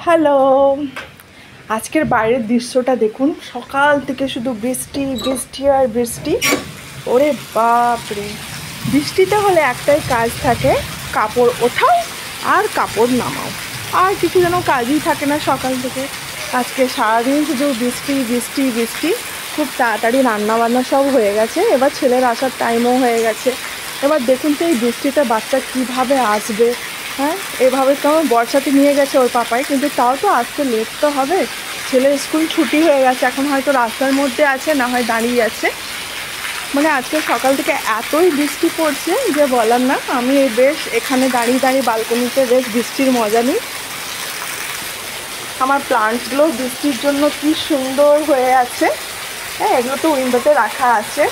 Hello, আজকের বাইরের দৃশ্যটা দেখুন। সকাল থেকে শুধু বৃষ্টি বৃষ্টি আর বৃষ্টি। ওরে বাপরে, বৃষ্টিতে হলে একটাই কাজ থাকে, কাপড় ওঠাও আর কাপড় নামাও, আর কিছু যেন কাজই থাকে না সকাল থেকে। আজকে সারাদিন শুধু বৃষ্টি বৃষ্টি বৃষ্টি। খুব তাড়াতাড়ি রান্নাবান্না সব হয়ে গেছে, এবার ছেলের আসার টাইমও হয়ে গেছে। এবার দেখুন তো এই বৃষ্টিতে বাচ্চা কীভাবে আসবে। হ্যাঁ, এভাবে তো আমার বর্ষাতে নিয়ে গেছে ওর পাপাই, কিন্তু তাও তো আসতে লেট তো হবে। ছেলের স্কুল ছুটি হয়ে গেছে, এখন হয়তো রাস্তার মধ্যে আছে, না হয় দাঁড়িয়ে আছে। মানে আজকে সকাল থেকে এতই বৃষ্টি পড়ছে যে বলার না। আমি বেশ এখানে দাঁড়িয়ে দাঁড়িয়ে বালকনিতে বেশ বৃষ্টির মজা নিই। আমার প্লান্টসগুলো বৃষ্টির জন্য কি সুন্দর হয়ে আছে। হ্যাঁ, এগুলো তো উইন্ডোতে রাখা আছে।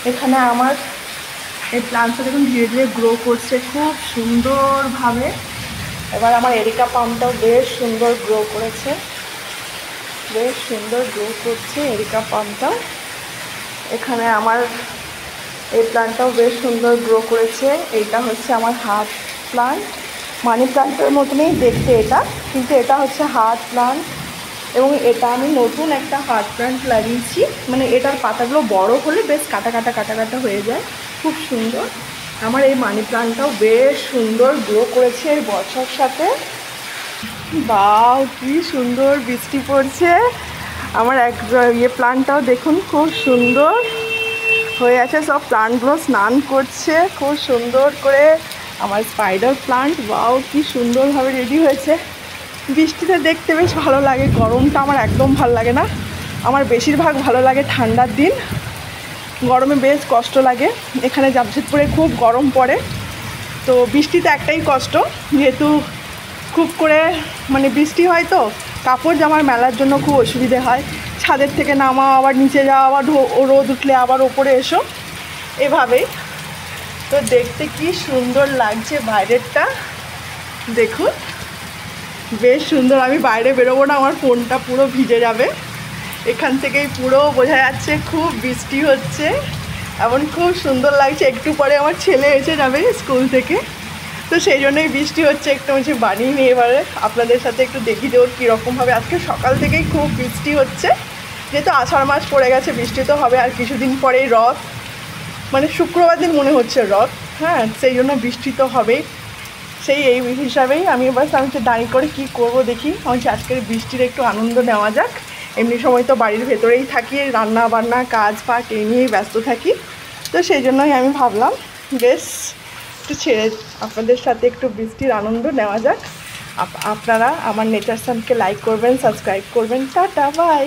এখানে আমার এই প্লান্টসটা দেখুন ধীরে ধীরে গ্রো করছে খুব সুন্দরভাবে। এবার আমার এরিকা পামটাও বেশ সুন্দর গ্রো করেছে, বেশ সুন্দর গ্রো করছে এরিকা পামটা। এখানে আমার এই প্লান্টটাও বেশ সুন্দর গ্রো করেছে। এইটা হচ্ছে আমার হার্ট প্লান্ট, মানি প্লান্টের মতনই দেখতে এটা, কিন্তু এটা হচ্ছে হার্ট প্লান্ট। এবং এটা আমি নতুন একটা হার্ট প্লান্ট লাগিয়েছি, মানে এটার পাতাগুলো বড় হলে বেশ কাটা কাটা কাটা কাটা হয়ে যায়, খুব সুন্দর। আমার এই মানি প্লান্টটাও বেশ সুন্দর গ্রো করেছে এই বর্ষার সাথে। বাও, কি সুন্দর বৃষ্টি পড়ছে। আমার এক প্লান্টটাও দেখুন খুব সুন্দর হয়ে আছে, সব প্লান্টগুলো স্নান করছে খুব সুন্দর করে। আমার স্পাইডার প্লান্ট, বাও কি সুন্দরভাবে রেডি হয়েছে। বৃষ্টিতে দেখতে বেশ ভালো লাগে, গরমটা আমার একদম ভালো লাগে না। আমার বেশিরভাগ ভালো লাগে ঠান্ডার দিন, গরমে বেশ কষ্ট লাগে। এখানে জামশেদপুরে খুব গরম পড়ে, তো বৃষ্টিতে একটাই কষ্ট, যেহেতু খুব করে মানে বৃষ্টি হয় তো কাপড় জামার মেলার জন্য খুব অসুবিধে হয়। ছাদের থেকে নামাও, আবার নিচে যাও, আবার রোদ উঠলে আবার ওপরে এসো, এভাবেই। তো দেখতে কি সুন্দর লাগছে বাইরেরটা, দেখুন বেশ সুন্দর। আমি বাইরে বেরোবো না, আমার ফোনটা পুরো ভিজে যাবে। এখান থেকেই পুরো বোঝা যাচ্ছে খুব বৃষ্টি হচ্ছে, এমন খুব সুন্দর লাগছে। একটু পরে আমার ছেলে এসে যাবে স্কুল থেকে, তো সেই জন্যই বৃষ্টি হচ্ছে। একটু হচ্ছে বানিয়ে নিয়ে এবারে আপনাদের সাথে একটু দেখি যে ওর কীরকমভাবে। আজকে সকাল থেকেই খুব বৃষ্টি হচ্ছে, যেহেতু আষাঢ় মাস পড়ে গেছে, বৃষ্টি তো হবে। আর কিছুদিন পরেই রথ, মানে শুক্রবার দিন মনে হচ্ছে রথ। হ্যাঁ, সেই জন্য বৃষ্টি তো হবেই। এই হিসাবেই আমি দাঁড়িয়ে করে কি করব দেখি। আমি আজকের বৃষ্টির একটু আনন্দ নেওয়া যাক। এমনি সময় তো বাড়ির ভেতরেই থাকি, রান্না বান্না কাজ পাক এই নিয়েই ব্যস্ত থাকি, তো সেই জন্যই আমি ভাবলাম বেশ একটু ছেড়ে আপনাদের সাথে একটু বৃষ্টির আনন্দ নেওয়া যাক। আপনারা আমার নেচার সানকে লাইক করবেন, সাবস্ক্রাইব করবেন। Tata, by.